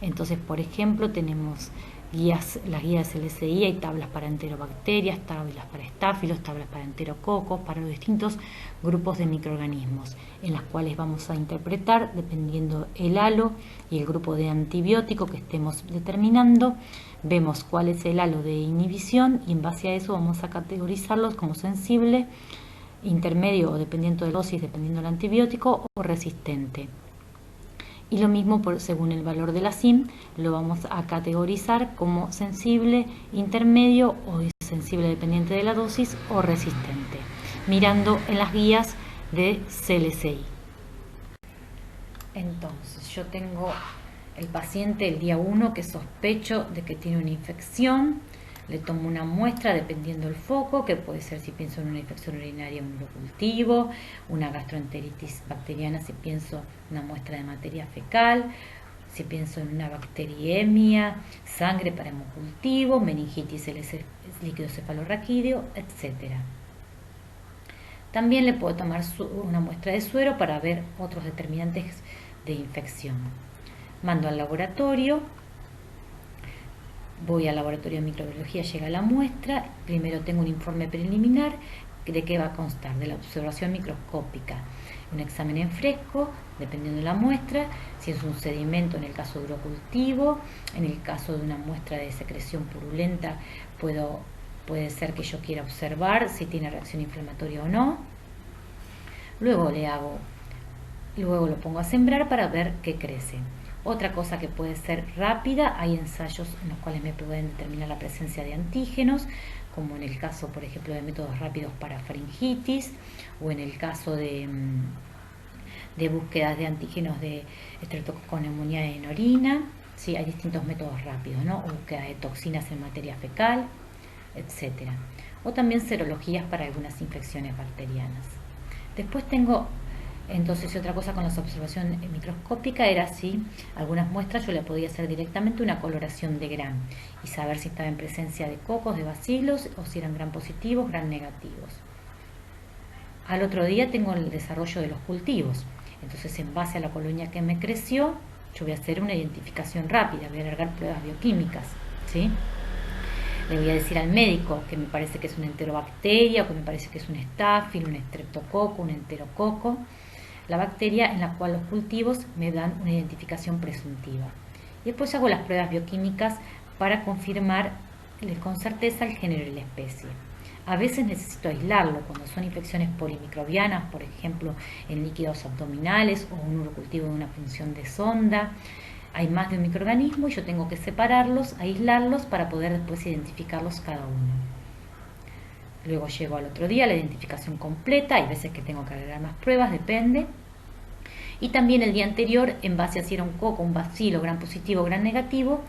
S1: Entonces, por ejemplo, tenemos las guías LCI, hay tablas para enterobacterias, tablas para estáfilos, tablas para enterococos, para los distintos grupos de microorganismos, en las cuales vamos a interpretar, dependiendo el halo y el grupo de antibiótico que estemos determinando, vemos cuál es el halo de inhibición, y en base a eso vamos a categorizarlos como sensible, intermedio o dependiendo de la dosis, dependiendo del antibiótico, o resistente. Y lo mismo según el valor de la SIM, lo vamos a categorizar como sensible, intermedio o insensible dependiente de la dosis, o resistente, mirando en las guías de CLCI. Entonces, yo tengo el paciente el día 1 que sospecho de que tiene una infección. Le tomo una muestra dependiendo del foco, que puede ser si pienso en una infección urinaria, un urocultivo, una gastroenteritis bacteriana si pienso en una muestra de materia fecal, si pienso en una bacteriemia, sangre para hemocultivo, meningitis líquido cefalorraquídeo, etc. También le puedo tomar una muestra de suero para ver otros determinantes de infección. Mando al laboratorio. Voy al laboratorio de microbiología, llega la muestra. Primero tengo un informe preliminar de qué va a constar: de la observación microscópica, un examen en fresco, dependiendo de la muestra, si es un sedimento en el caso de urocultivo, en el caso de una muestra de secreción purulenta puede ser que yo quiera observar si tiene reacción inflamatoria o no. Luego lo pongo a sembrar para ver qué crece. Otra cosa que puede ser rápida, hay ensayos en los cuales me pueden determinar la presencia de antígenos, como en el caso, por ejemplo, de métodos rápidos para faringitis, o en el caso de búsquedas de antígenos de estreptococcus neumonía en orina. Sí, hay distintos métodos rápidos, ¿no? O búsqueda de toxinas en materia fecal, etc. O también serologías para algunas infecciones bacterianas. Después tengo... Entonces, otra cosa con la observación microscópica era si algunas muestras yo le podía hacer directamente una coloración de Gram y saber si estaba en presencia de cocos, de bacilos, o si eran Gram positivos, Gram negativos. Al otro día tengo el desarrollo de los cultivos. Entonces, en base a la colonia que me creció, yo voy a hacer una identificación rápida, voy a alargar pruebas bioquímicas, ¿sí? Le voy a decir al médico que me parece que es una enterobacteria, o que me parece que es un estáfilo, un estreptococo, un enterococo, la bacteria en la cual los cultivos me dan una identificación presuntiva. Y después hago las pruebas bioquímicas para confirmar con certeza el género y la especie. A veces necesito aislarlo cuando son infecciones polimicrobianas, por ejemplo en líquidos abdominales o un urocultivo de una función de sonda. Hay más de un microorganismo y yo tengo que separarlos, aislarlos para poder después identificarlos cada uno. Luego llego al otro día a la identificación completa, hay veces que tengo que agregar más pruebas, depende. Y también el día anterior, en base a si era un coco, un bacilo, Gram positivo, Gram negativo,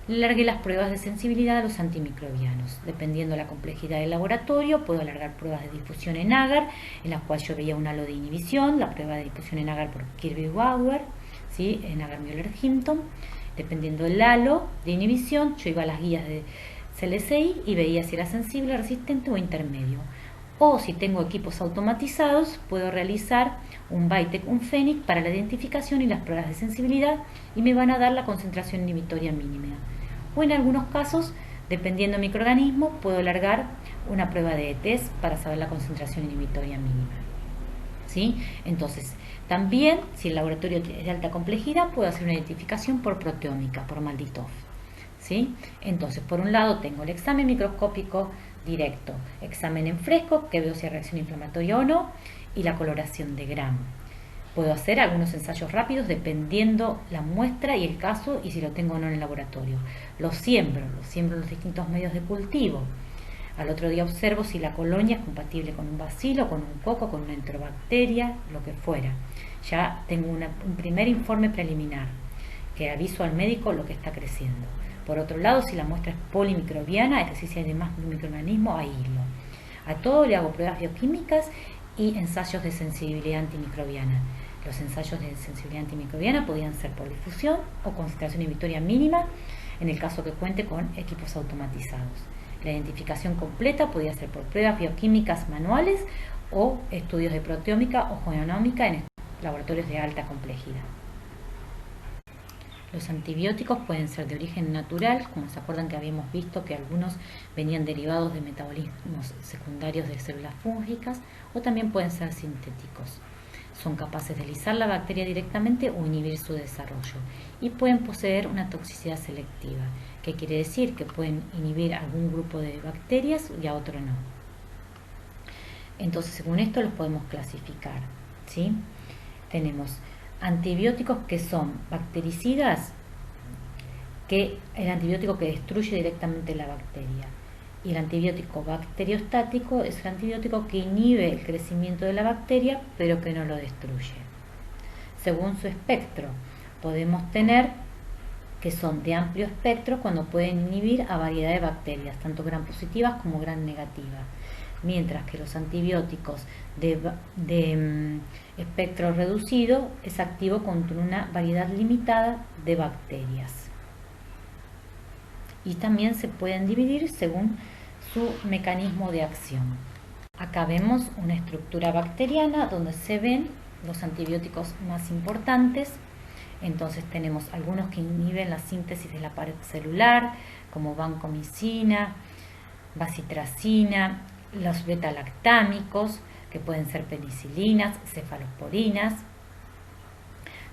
S1: le alargué las pruebas de sensibilidad a los antimicrobianos. Dependiendo de la complejidad del laboratorio, puedo alargar pruebas de difusión en agar, en las cuales yo veía un halo de inhibición, la prueba de difusión en agar por Kirby-Bauer, ¿sí? En agar Müller-Hinton. Dependiendo del halo de inhibición, yo iba a las guías de CLSI y veía si era sensible, resistente o intermedio. O si tengo equipos automatizados, puedo realizar un BITEC, un FENIC para la identificación y las pruebas de sensibilidad y me van a dar la concentración inhibitoria mínima. O en algunos casos, dependiendo del microorganismo, puedo alargar una prueba de ETS para saber la concentración inhibitoria mínima. ¿Sí? Entonces, también, si el laboratorio es de alta complejidad, puedo hacer una identificación por proteómica, por MALDI-TOF. ¿Sí? Entonces, por un lado tengo el examen microscópico directo, examen en fresco, que veo si hay reacción inflamatoria o no, y la coloración de Gram. Puedo hacer algunos ensayos rápidos dependiendo la muestra y el caso y si lo tengo o no en el laboratorio. Los siembro en los distintos medios de cultivo. Al otro día observo si la colonia es compatible con un bacilo, con un coco, con una enterobacteria, lo que fuera. Ya tengo un primer informe preliminar que aviso al médico lo que está creciendo. Por otro lado, si la muestra es polimicrobiana, es decir, si hay demás de un microorganismo, aíslo. A todo le hago pruebas bioquímicas y ensayos de sensibilidad antimicrobiana. Los ensayos de sensibilidad antimicrobiana podían ser por difusión o concentración inhibitoria mínima, en el caso que cuente con equipos automatizados. La identificación completa podía ser por pruebas bioquímicas manuales o estudios de proteómica o genómica en laboratorios de alta complejidad. Los antibióticos pueden ser de origen natural, como se acuerdan que habíamos visto que algunos venían derivados de metabolismos secundarios de células fúngicas, o también pueden ser sintéticos. Son capaces de lisar la bacteria directamente o inhibir su desarrollo y pueden poseer una toxicidad selectiva, que quiere decir que pueden inhibir algún grupo de bacterias y a otro no. Entonces, según esto los podemos clasificar, ¿sí? Tenemos antibióticos que son bactericidas, que el antibiótico que destruye directamente la bacteria, y el antibiótico bacteriostático es el antibiótico que inhibe el crecimiento de la bacteria pero que no lo destruye. Según su espectro, podemos tener que son de amplio espectro cuando pueden inhibir a variedad de bacterias, tanto gram positivas como gram negativas, mientras que los antibióticos de espectro reducido es activo contra una variedad limitada de bacterias. Y también se pueden dividir según su mecanismo de acción. Acá vemos una estructura bacteriana donde se ven los antibióticos más importantes. Entonces tenemos algunos que inhiben la síntesis de la pared celular, como vancomicina, bacitracina, los beta-lactámicos, que pueden ser penicilinas, cefalosporinas.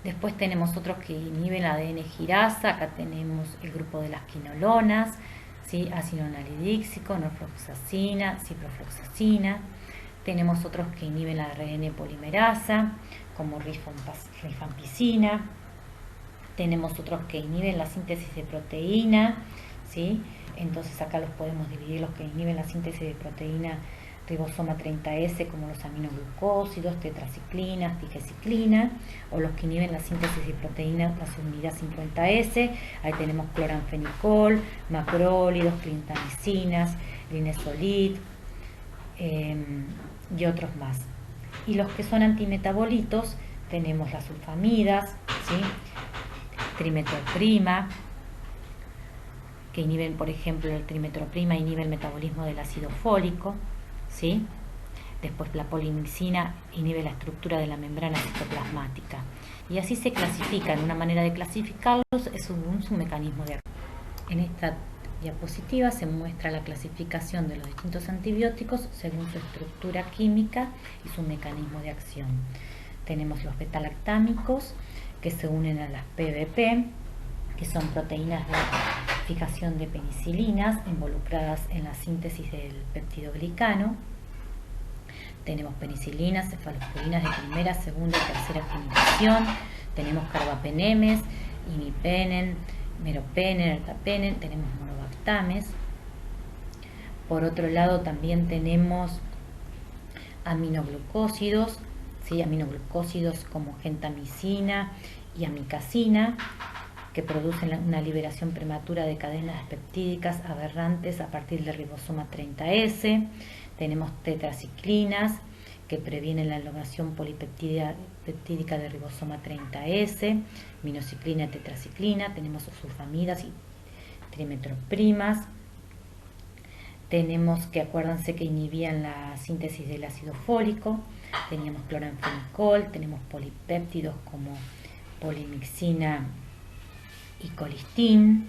S1: Después tenemos otros que inhiben la ADN girasa. Acá tenemos el grupo de las quinolonas, ¿sí? Ácido nalidíxico, norfloxacina, ciprofloxacina. Tenemos otros que inhiben la ARN polimerasa, como rifampicina. Tenemos otros que inhiben la síntesis de proteína, ¿sí? Entonces acá los podemos dividir, los que inhiben la síntesis de proteína ribosoma 30S, como los aminoglucósidos, tetraciclinas, digeciclina, o los que inhiben la síntesis de proteína, la subunidad 50S. Ahí tenemos cloranfenicol, macrólidos, clindamicinas, linezolid y otros más. Y los que son antimetabolitos, tenemos las sulfamidas, ¿sí? Trimetoprima, que inhiben, por ejemplo, el trimetoprima inhibe el metabolismo del ácido fólico, ¿sí? Después la polimicina inhibe la estructura de la membrana citoplasmática. Y así se clasifican. Una manera de clasificarlos es según su mecanismo de acción. En esta diapositiva se muestra la clasificación de los distintos antibióticos según su estructura química y su mecanismo de acción. Tenemos los beta-lactámicos, que se unen a las PBP, que son proteínas de fijación de penicilinas involucradas en la síntesis del peptidoglicano. Tenemos penicilinas, cefalosporinas de primera, segunda y tercera generación. Tenemos carbapenemes, imipenen, meropenen, ertapenen. Tenemos monobactames. Por otro lado también tenemos aminoglucósidos, ¿sí? Aminoglucósidos como gentamicina y amicacina. que producen una liberación prematura de cadenas peptídicas aberrantes a partir del ribosoma 30S. Tenemos tetraciclinas, que previenen la elongación polipeptídica del ribosoma 30S, minociclina y tetraciclina. Tenemos sulfamidas y trimetroprimas. Tenemos que, acuérdense que inhibían la síntesis del ácido fólico. Teníamos cloranfenicol, tenemos polipéptidos como polimixina y colistin.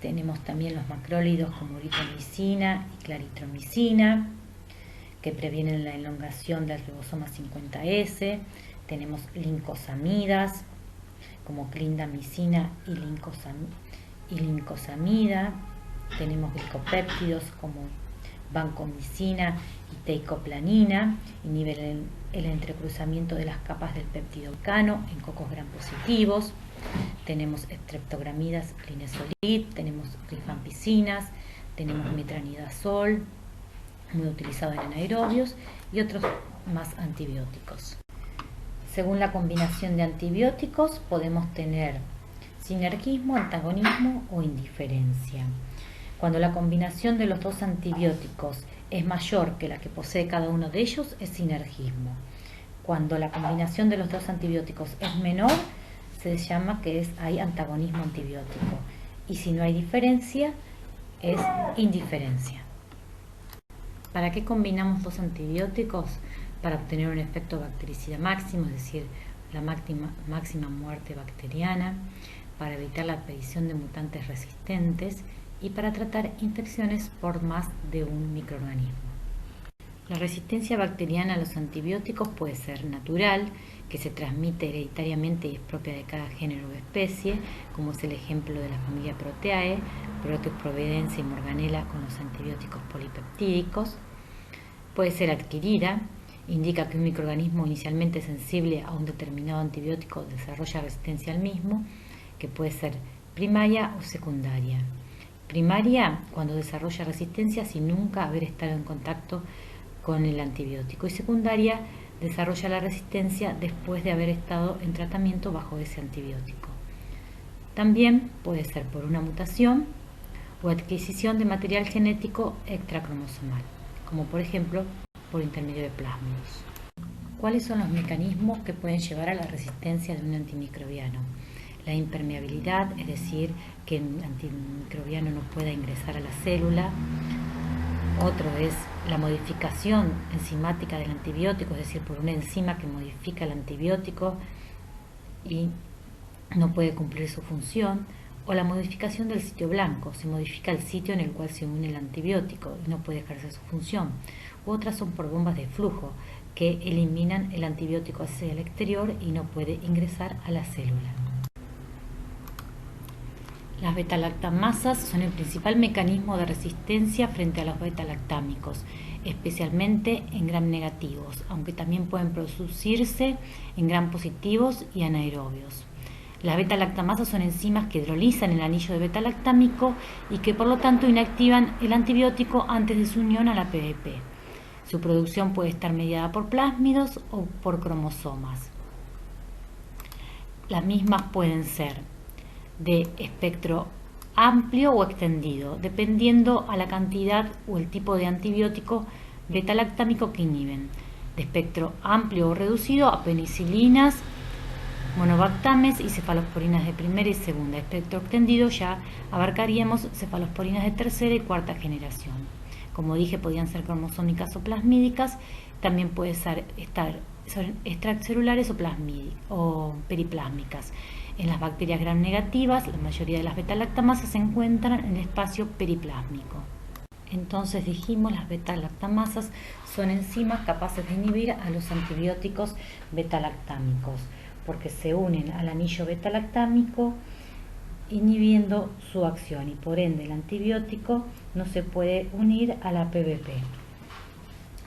S1: Tenemos también los macrólidos como eritromicina y claritromicina, que previenen la elongación del ribosoma 50S. Tenemos lincosamidas como clindamicina y lincosamida. Tenemos glicopéptidos como vancomicina y teicoplanina, inhiben el entrecruzamiento de las capas del péptido glicano en cocos gram positivos. Tenemos streptogramidas, linezolid, tenemos rifampicinas, tenemos metranidazol, muy utilizado en anaerobios, y otros más antibióticos. Según la combinación de antibióticos podemos tener sinergismo, antagonismo o indiferencia. Cuando la combinación de los dos antibióticos es mayor que la que posee cada uno de ellos, es sinergismo. Cuando la combinación de los dos antibióticos es menor, se llama que hay antagonismo antibiótico. Y si no hay diferencia, es indiferencia. ¿Para qué combinamos dos antibióticos? Para obtener un efecto bactericida máximo, es decir, la máxima muerte bacteriana, para evitar la aparición de mutantes resistentes y para tratar infecciones por más de un microorganismo. La resistencia bacteriana a los antibióticos puede ser natural, que se transmite hereditariamente y es propia de cada género o especie, como es el ejemplo de la familia Proteae, Proteus providencia y Morganella con los antibióticos polipeptídicos. Puede ser adquirida, indica que un microorganismo inicialmente sensible a un determinado antibiótico desarrolla resistencia al mismo, que puede ser primaria o secundaria. Primaria, cuando desarrolla resistencia sin nunca haber estado en contacto con el antibiótico, y secundaria, desarrolla la resistencia después de haber estado en tratamiento bajo ese antibiótico. También puede ser por una mutación o adquisición de material genético extracromosomal, como por ejemplo por intermedio de plásmidos. ¿Cuáles son los mecanismos que pueden llevar a la resistencia de un antimicrobiano? La impermeabilidad, es decir, que el antimicrobiano no pueda ingresar a la célula. Otro es la modificación enzimática del antibiótico, es decir, por una enzima que modifica el antibiótico y no puede cumplir su función. O la modificación del sitio blanco, se modifica el sitio en el cual se une el antibiótico y no puede ejercer su función. Otras son por bombas de flujo, que eliminan el antibiótico hacia el exterior y no puede ingresar a la célula. Las beta-lactamasas son el principal mecanismo de resistencia frente a los beta-lactámicos, especialmente en gram negativos, aunque también pueden producirse en gram positivos y anaerobios. Las beta-lactamasas son enzimas que hidrolizan el anillo de beta-lactámico y que por lo tanto inactivan el antibiótico antes de su unión a la PBP. Su producción puede estar mediada por plásmidos o por cromosomas. Las mismas pueden ser de espectro amplio o extendido, dependiendo a la cantidad o el tipo de antibiótico beta-lactámico que inhiben. De espectro amplio o reducido a penicilinas, monobactames y cefalosporinas de primera y segunda. Espectro extendido ya abarcaríamos cefalosporinas de tercera y cuarta generación. Como dije, podían ser cromosómicas o plasmídicas, también puede ser extracelulares o periplásmicas. En las bacterias gram negativas, la mayoría de las beta-lactamasas se encuentran en el espacio periplásmico. Entonces dijimos, las beta-lactamasas son enzimas capaces de inhibir a los antibióticos beta-lactámicos, porque se unen al anillo beta-lactámico inhibiendo su acción y por ende el antibiótico no se puede unir a la PBP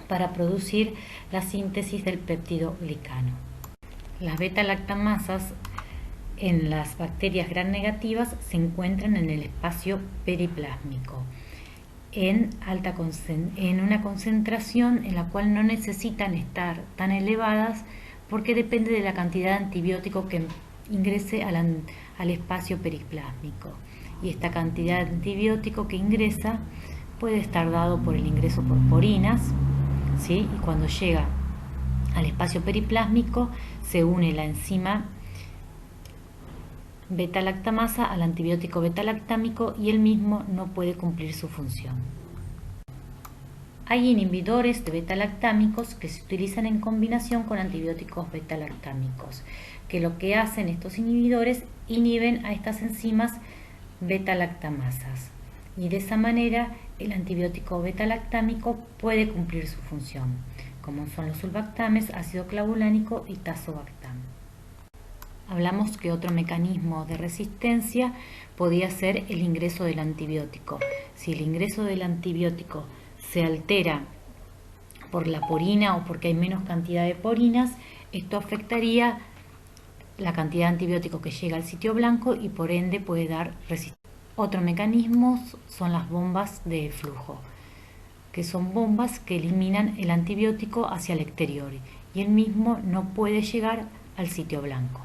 S1: para producir la síntesis del péptido glicano. Las beta-lactamasas en las bacterias gram negativas se encuentran en el espacio periplásmico en una concentración en la cual no necesitan estar tan elevadas porque depende de la cantidad de antibiótico que ingrese al espacio periplásmico. Y esta cantidad de antibiótico que ingresa puede estar dado por el ingreso por porinas, ¿sí? Y cuando llega al espacio periplásmico se une la enzima beta-lactamasa al antibiótico beta-lactámico y el mismo no puede cumplir su función. Hay inhibidores de beta-lactámicos que se utilizan en combinación con antibióticos beta-lactámicos, que lo que hacen estos inhibidores inhiben a estas enzimas beta-lactamasas y de esa manera el antibiótico beta-lactámico puede cumplir su función, como son los sulbactames, ácido clavulánico y tazobactam. Hablamos que otro mecanismo de resistencia podía ser el ingreso del antibiótico. Si el ingreso del antibiótico se altera por la porina o porque hay menos cantidad de porinas, esto afectaría la cantidad de antibiótico que llega al sitio blanco y por ende puede dar resistencia. Otro mecanismo son las bombas de flujo, que son bombas que eliminan el antibiótico hacia el exterior y el mismo no puede llegar al sitio blanco.